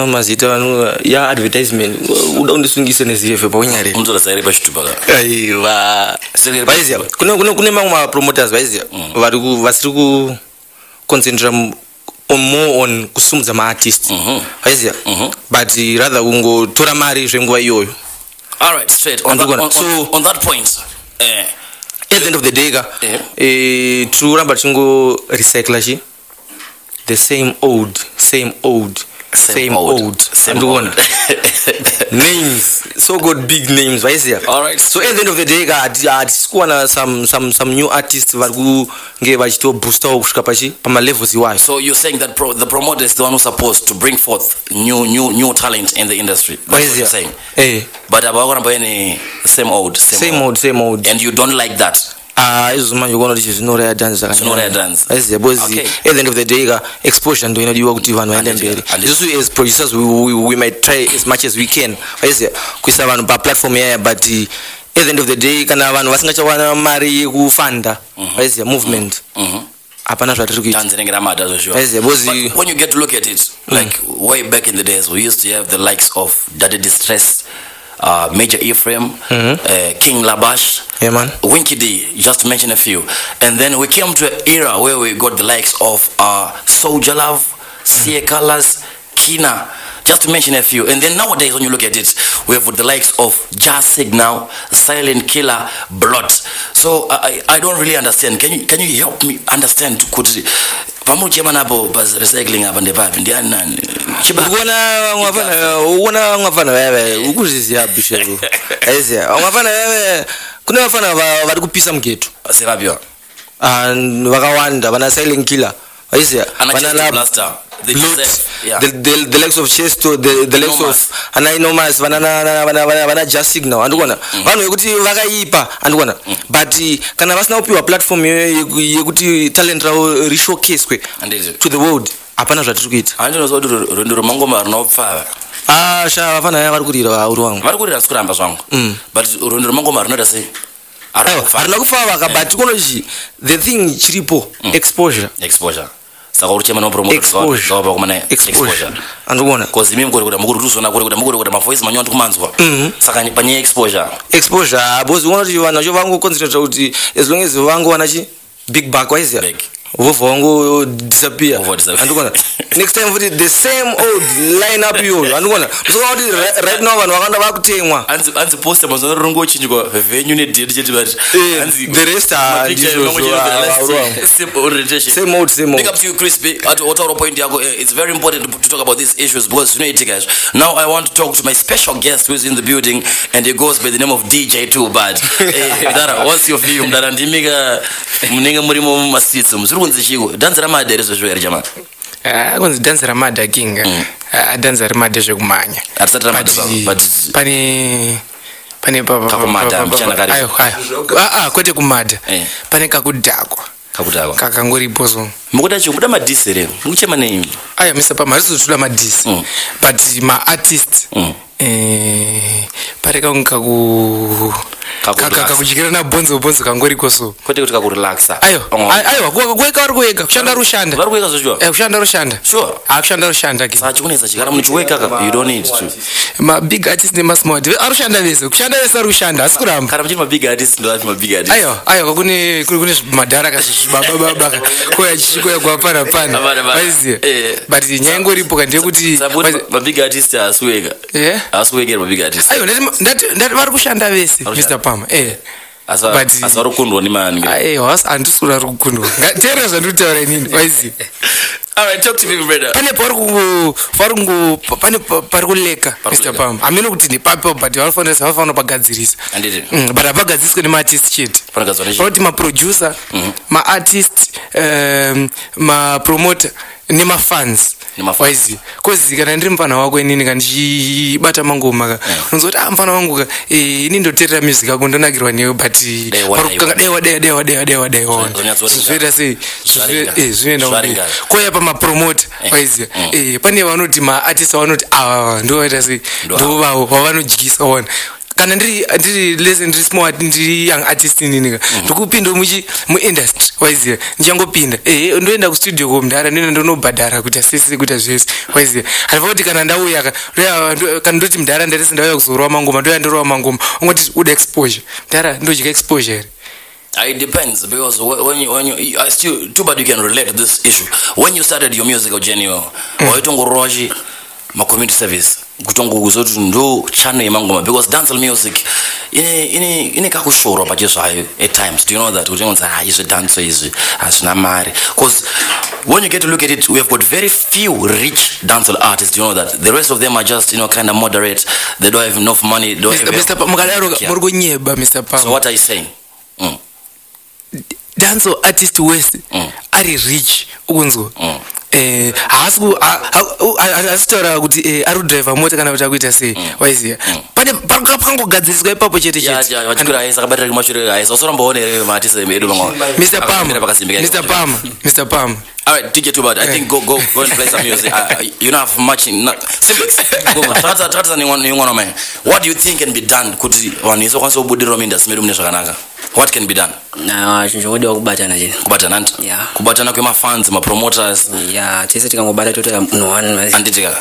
mazita vanu ya advertisement uda undisungise nezive paunyare unzora saire pachitupa ka aiwa vaizia kune mamwe promoters vaizia vasiri ku concentrate more on kusumudza ma artists vaizia but rather kungotora mari zvenguva iyoyo. All right, straight on that point at the end of the day turamba chingo recycle chi the same old names, so good big names vaizia. All right, so at the end of the day sikuwana some new artists vari kunge vachito booster kusvika pama levels iwayo. So you're saying that the promoter is the one who's supposed to bring forth new talent in the industry. That's what you're saying. But about same old and you don't like that. Izomanje ukona kuti zvinoraya dance dance because at the end of the day exposure ndo inodiwa kuti vanhu vaende mberi. Isusu as producers we might try as much as we can kuisa vanhu pa platform yaya but at the end of the day kana vanhu vasingachawana mari yekufanda movement hapana zvatiri kuita. But when you get to look at it like way back in the days we used to have the likes of Daddy Distress, Major Ephraim, King Labash, Winky D, just to mention a few. And then we came to an era where we got the likes of Soldier Love, Sia Colors, Kina, just to mention a few. And then nowadays when you look at it, we have the likes of Jazz Signal, Silent Killer, Blood. So I don't really understand. Can you help me understand? Pamuchema napo bas recycling hapa ndepapi ndiani nani uona ngwafana wewe ukuzizia bishego aizia ngwafana wewe kuna wafana vari kupisa mgeto sekapiwa vakawanda vana Silent Killer aizia vana blaster the likes of Chesto, the likes of Anonymous, vana Just Signal andikona vanhu vekuti vakaipa andikona but kana vasina kupiwa platform yekuti talent ravo rishowcaswe to the world hapana zvatiri kuita. Andinoziva kuti rwendo rwemangoma rinopfava sha vafana vari kurira uri wangu vari kurira sikuramba zvangu but rwendo rwemangoma rinoita sei harina kufava but konochi the thing chiripo exposure saka uri chema no promoter zvawa kumana exposure andikona cause mimi ngori kuti tuzona kuti ma voice manyo ndikumanzwa saka panye exposure because unoti vanhu vacho vangu concentrate kuti as long as vangu wana chi big back waizia vovo wangu disappear andikona next time futi the same old line up yo andikona usoka kuti right now vanhu vakanda vakutemwa anzi poster mazona rongo chinjwa venue ne date cheti but anzi the rest are same old big up to you Crispy at otoro point yako. It's very important to talk about these issues because you know it guys. Now I want to talk to my special guest who is in the building and he goes by the name of DJ Too Bad. Dara, what's your view mdara ndimika mninga murimo masitso kunzi chiko dance ramada rezo zvo jama kunzi dance ramada king dance ramada zvekumanya atsata ramada but pane kakumada mchana kare kwete kumada pane kakudhakwa kakangoripo so mukuda chikuda madisere mukuchema name aya misa pa marizo tuda madisi but ma artist pare kaunga kakudyikira na bonzo kangoriko so kwete kuti kakurelaxa aiwa kuweka vari kuweka kushanda rushanda vari kuweka zvoshua kushanda rushanda sure kushanda rushanda sachikunesa chikara muchiweka you don't need to mabig artist nemasmart arushanda vese kushanda vese arushanda asi kuramba kana muchiti mabig artist ndoati mabig artist aiwa kune madhara kashishibababaaka koya chichikoya kwapanapana waiziya but nyaya ingoripo kandiyekuti mabig artist asiweka asiwekera mabig artist aiwa ndati vari kushanda vese Mr. Palmer asi vari kukundwa nemani handisura ri kukundwa teera zvandinotaura inini waiziya alright talk to me brother pane pari kuleka Mr. Palmer amene kuti ndipapo but vanofanira pagadzirisa but hapagadziswe nemaartist chete pakuti maproducer maartist mapromoter nemafans waiziya kozi kana ndiri mufana wako inini kandichibata mangoma unozoti mufana wangu ini ndoteerera music yako ndonakirwa newe but daiwa zvizoita sei zvinoenda koya pamapromota waiziya pane vanoti maartist vanoti ava ndovaita sei ndovavo vavanodyisa ona kana ndiri lese ndiri small ndiri young artist inini ndikupinda muindustry waiziya ndichangopinda ndoenda kustudio komudhara ndinoenda ndonobhadhara kuita sese kuita zvese waiziya haifa kuti kana ndauya kana ndoti mudhara ndarese ndauya kuzorowa mangoma ndoya ndorowa mangoma ungoti uda exposure mudhara ndodya exposure. It depends because when you I still too bad you can relate to this issue. When you started your musical journey, waitongoroji ma community service kutongokuzoti ndo channel yemangoma because dancehall music ine kakushora pachezvayo at times. Do you know that utongonza izvi dance izvi asina mari because when you get to look at it we have got very few rich dancehall artists. Do you know that the rest of them are just kind of moderate, they don't have enough money, don't have Mr. Mr. Palmer. So what are you saying? Dancehall artist west are rich ukunzwa asitaura kuti ari kudriva mota kana kuti akuita sei waiziya pane pakangogadziriswa ipapo chete Mr. Palmer. All right, DJ Too Bad. I think go and play some music. You don't have much. Simplex. What do you think can be done? What can be done? Kubatana kwema fans, ma promoters. Yeah, tese tikangobata total no anditika.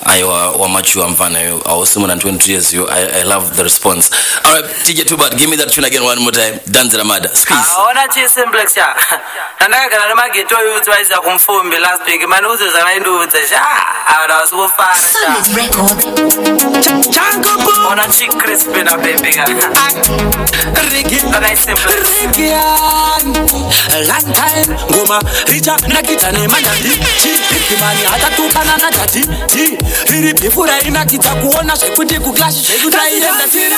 Ayo wa machu amfana yo. I was more than 20 years you. I love the response. All right, DJ Too Bad, give me that tune again one more time. Dance Ramada. Squeeze. Ona chi Simplex ya. Ndakagara na mageto youth waiza kumfumbi last week man uzo za maindu uza ara wasufara Solid record. Chango ona chi crispy na baby ga. Rigi na Simplex. Long time ngoma richa nakita ne manandi chi mani hata tukana na tati ti riri bifura inakita kuona shekuti ku clash shekutaienda sita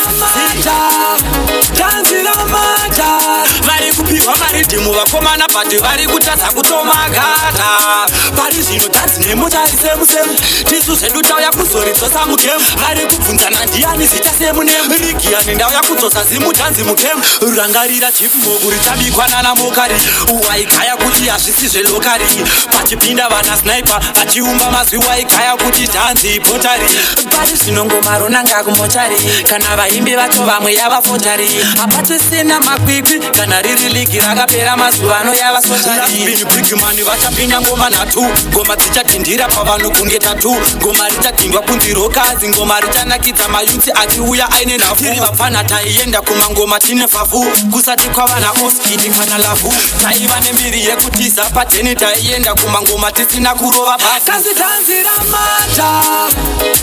tanzira mata vari kupiwa maritimu vakomana pati vari kutadza kutomagara pari zvino tanzi nemotari semusemu tisu zvedu tauya kuzoridzosa mugemu vari kubvunzana ndiani zita semunemu rigiyani ndauya kudzosa zimutanzi mugemu rangarira chifumoku ritabikwa nana mokari waigaya kuti hazvisi zvelokari pachipinda vana sniper achiumba mazwi waigaya kuti dhanzi potari pari zvinongomaro nanga kumochari kana vaimbi vacho vamwe yavafotari hapatosina makwikwi kana riri ligi rakapera mazuva ano yavasotari bigimani vachapinda ngoma nhatu ngoma dzichadhindira pavanokunge tatu ngoma richadhindwa kunzi rokazi ngoma richanakidza mayuti achiuya aine nhafu tiri vapfana taienda kumangoma tine fafu kusati kwavana oskiti kana lavhu taiva nembiri yekutiza pateni taienda kumangoma tisina kurova basi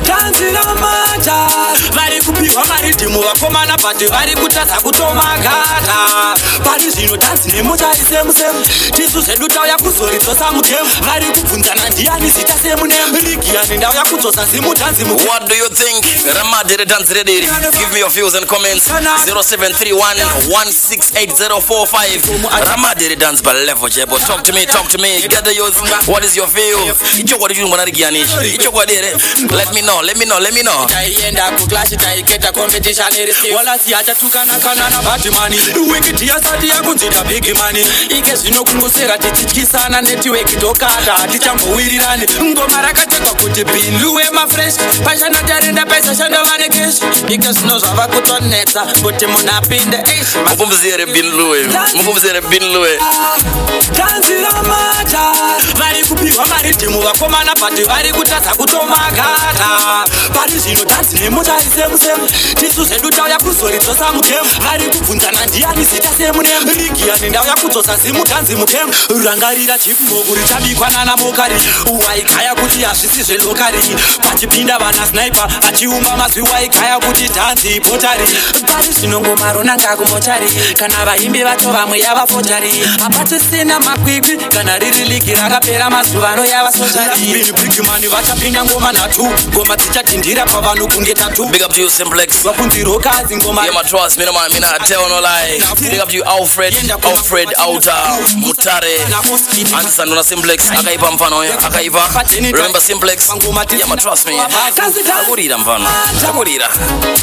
tanzira mata vari kupiwa maridhimu vakomana pati vari kutadza kutomagara pari zvino tanzi nemotari semusemu tisu zvedu tauya kuzoridzosa mugemu vari kubvunzana ndiani zita semunemu rigiyani ndauya kudzosa zimutanzi mugemu. What do you think? Ramadere dance ready. Give me your views and comments. 0731-168045. Ramadere dance by level jebo. Talk to me. Get the youth. What is your view? Let me know. Taienda kuklash taiketa competition iri wala siacha tukana kana na batimani wiki ya sati ya kunzida big money ike zvino kungosera tichityisana network tokata tichambowirirani ngoma rakatekwa kuti bindu we ma fresh pashana tarenda pesa shanda vaneke because no zvava kutonetsa kuti munhu apinde mupumzire bin Louis tanzira mata vari kupiwa maridhimu vakomana bhati vari kutadza kutomagara pari zvino tanzi nemotari semusemu tisu zvedu tauya kuzoridzosa mutemu vari kubvunzana ndiani zita semunemu rigiyani ndauya kudzosa zimutanzi mutemu rangarira chipmogu richabikwa nanamokari waigaya kuti hazvisi zvelokari pachipinda vana sniper achiumba mazwi waigaya kuti tanzi potari pari zvinongomaro ngakumochari kana vaimbi vacho vamwe yavafotari hapatisina makwikwi kana riri ligi rakapera mazuva ano yavasochari bigimani vachapinda ngoma nhatu ngoma dzichadhindira pavanhu kunge tatu big up to you Simplex vakunzirokadzi ngoma trust me no man I tell no lie big up to you Alfred Outer Mutare Ansandona Simplex akaipa mfano akaipa remember Simplex trust me akurira mfano akurira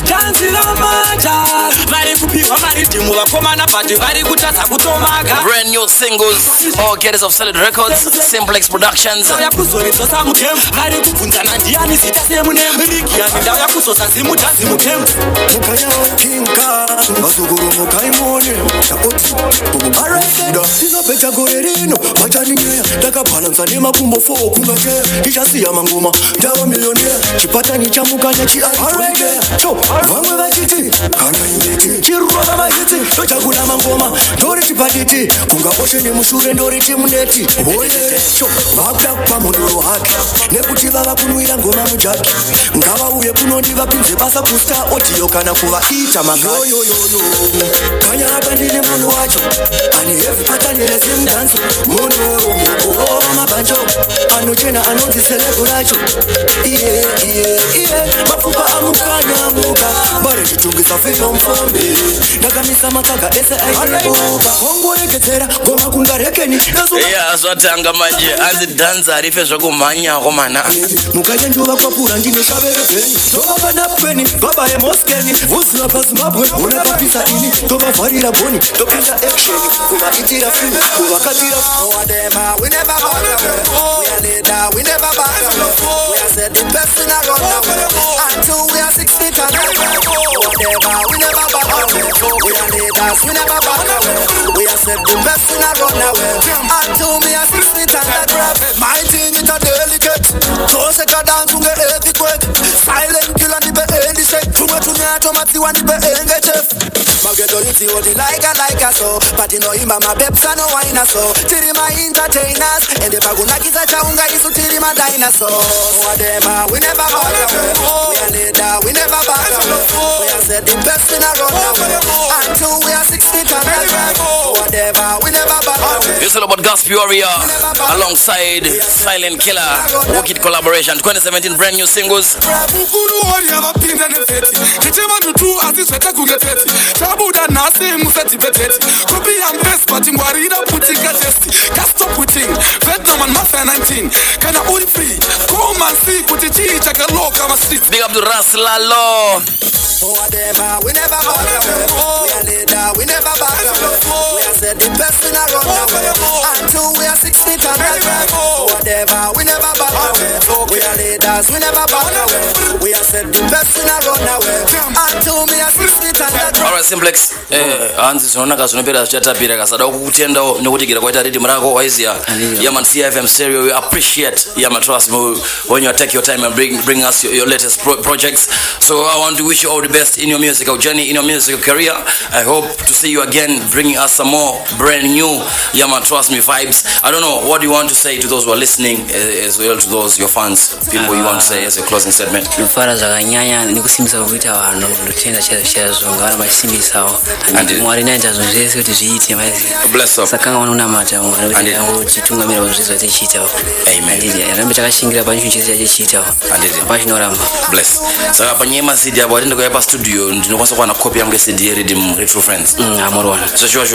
tanzira mata vari kupiwa maridhimu vakomana bhati vari kutadza kutomaga brand new singles all getters of Solid Records Simplex Productions ndauya kuzoridzosa mutemu vari kubvunzana ndiani zita semunemu rigiyani ndauya kuzosa zimutanzi mutemu mukanyawo kinka mazuguru mukaimone takoti kububaresida tinopeta gore rino machaninyeya takabhalansa nemakumbo 4 kungacheya tichasiya mangoma ndava miliyonera chipatani chamukanya chiarireya so vamwe vachiti kana imiti chirova mahiti tochakuna mangoma ndori chipatiti kungaboshe nemushure ndori chimuneti oyesho vakuda kupa munduro hake nekuti vava kunwira ngoma mujaki ngavauye kunondiva pinze basa kusta odiyo kana kuvaita magayoyoyo kanya apa ndine munhu wacho ane hevi patanirezimdanzo munhu mukuova mabhanjo anochena anonzi selego racho iye mapfupa amukanyamuka bare chitungisa fiyo mfombe ndakamisa matsaga ese aiboba kongoregedzera ngoma kungarekeni azvatanga manje anzidhanza arife zvokumhanyako mana mukayenjuva kwapura ndine shaverebheni ndovapanaapeni vabaye moskeni vuziva pazimbabwe unapapisa ini tovavharira boni topinda eksheni kuvaitira fri kuvakatira my thing is a delicate so se kada tunge earthquake silent killer ni be endi shake tumwe tunyato matiwa ni be enge chef mageto iti odi like so but you know ima my babes no wine so tiri my entertainers and the pagunakiza chaunga isu tiri my dinosaurs whatever we never back we are leader we never back we are set the best in a run until we are 60 times whatever we never back it's all about Gospel Warrior alongside Silent Killer Wicked collaboration 2017 brand new singles Mukuru Warrior vapinda nefeti Tichema tutu atizveta kungeteti Tabuda nasi museti beteti Copy and paste but ngwarira putika testi Castop puting Vietnam and Mafia 19 Kana uri free Come and see kuti chii chakaloka ma street Big up to Raslalo whatever we never back we are leader we never back we are set the best in a run until we are 60 times whatever we never back we are leaders we never back we are set the best in a run until we are 60 times alright Simplex hanzi zvinonaka zvinopera zvichatapira kasada kukutenda nekutikira kwaita rhythm rako waiziya yaman CFM stereo we appreciate yaman trust me when you take your time and bring us your latest projects so I want to wish you all the best in your musical journey, in your musical career. I hope to see you again, bringing us some more brand new Yaman Trust Me vibes. I don't know, what do you want to say to those who are listening, as well to those your fans, people you want to say as a closing statement? Mfara zakanyanya nikusimisa kuita vanhu ndotenda chazonga vari vachisimbisa mwari naita zvinhu zvese kuti zviite bless up saka vanonamata mwari chitungamira vanhu zvese vachichiitawo amen rambe takashingira pane chinhu chese chachichiitawo pachinoramba bless saka panyema CD abo atende kuya studio ndinokwanisa kuwana copy yangu CD yeRhythm Retro Friends amorwana so sure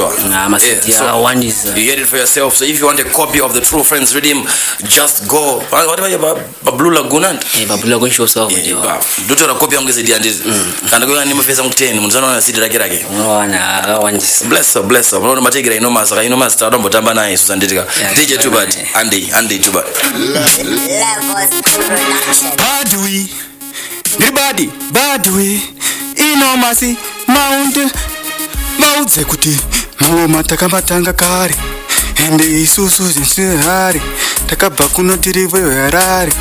ma CD awandisa you hear it for yourself so if you want a copy of the True Friends Rhythm just go whatever Blue Lagoon Blue Lagoon show so ndotora copy yangu CD andizi kana kuya nimefesa mu 10 munhu zanoona CD rake unowana awandisa bless up unoona mategera inomaza tadombotamba naye Susanditika DJ Tubat Andy Tubat Levels Production. ndiri bad way inomasi mount maudze kuti ngoma takamatanga kare ende isusu zinshari takabva kuno tiri veharare.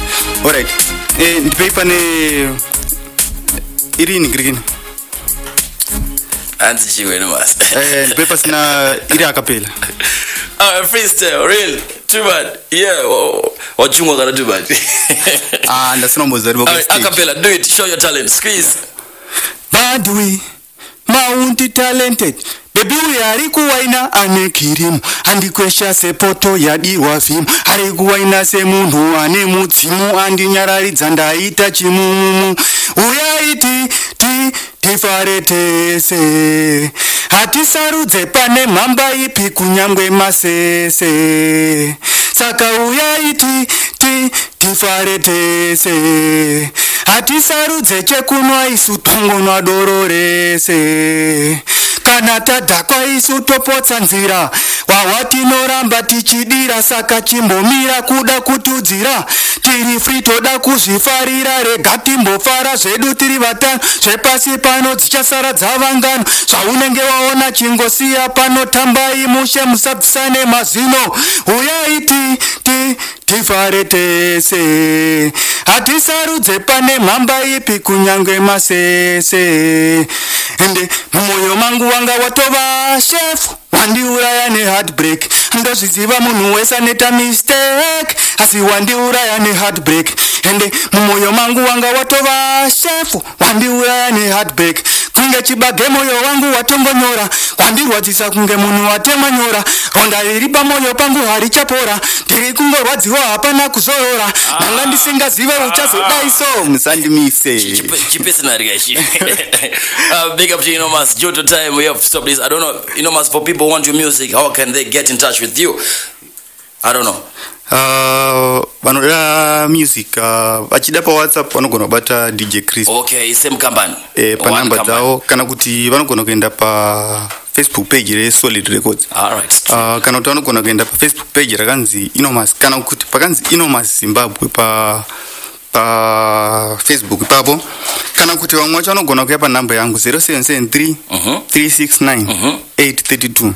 Alright, ndipei pane irini green anzi chiwene mas ndipei pasina iri akapela. Freestyle real too bad yeah wachungwa kana too bad ndasina mbozari bako akapela do it, show your talent, squeeze. Bad way Mount talented baby we ari kuwaina ane kirimu andikwesha sepoto yadirwa fimu ari kuwaina semunhu ane mudzimu andinyararidza ndaita chimumu uyaiti tifare tese hatisarudze pane mhamba ipi kunyangwe masese saka uyaiti tifare tese hatisarudze chekunwa isu tongonwa doro rese kana tadhakwa isu topotsa nzira wawatinoramba tichidira saka chimbomira kuda kutudzira tiri free toda kuzvifarira rega timbofara zvedu tiri vatano zvepasi pano dzichasara dzavangano zvaunenge waona chingosiya pano tambai mushe musabvisane mazino uyaiti tifare tese hatisarudze pane mhamba ipi kunyange masese ende mumwoyo mangu wanga watova shefu wandiuraya neheartbreak ndozviziva munhu wese aneta mistake asi wandiuraya neheartbreak ende mumwoyo mangu wanga watova shefu wandiuraya neheartbreak kunge chibage moyo wangu watongonyora kwandirwadzisa kunge munhu watemanyora ronda riri pamoyo pangu harichapora ndiri kungorwadziwa hapana kuzorora nanga ndisingazive uchazodaiso musandimise chipesinari gashi. Big up to Inomas. Due to time we have to stop this. I don't know, Inomas, for people who want your music, how can they get in touch with you? I don't know. Vanoda music vachida pa WhatsApp vanogona kubata DJ Chris. Okay, same company. Pa namba dzavo kana kuti vanogona kuenda pa Facebook page re Solid Records. Alright. Kana kuti vanogona kuenda pa Facebook page rakanzi Inomas kana kuti pakanzi Inomas Zimbabwe pa Facebook ipapo kana kuti vamwe vacho vanogona kuya pa namba yangu 0773 369 832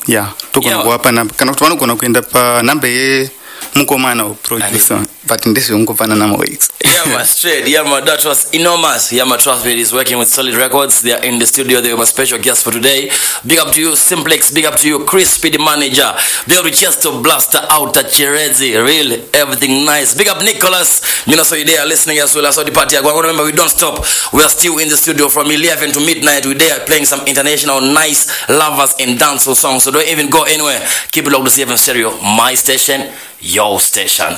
yeah togona kuwapa namba kana kuti vanogona kuenda pa namba ye mukomana producer but ndezvongopana namaweeks. Yeah, straight. Yeah, that was Inomas. Yeah, trust me, is working with Solid Records. They are in the studio. They have a special guest for today. Big up to you, Simplex. Big up to you, Crispy, the manager. Big up to Chesto Blaster out at Cherezi. Real, everything nice. Big up Nicholas. You know, so you're there listening as well. I saw the party. Remember, we don't stop. We are still in the studio from 11 to midnight. We're there playing some international nice lovers and dancehall songs. So don't even go anywhere. Keep it locked to CFM Stereo. My station, your station.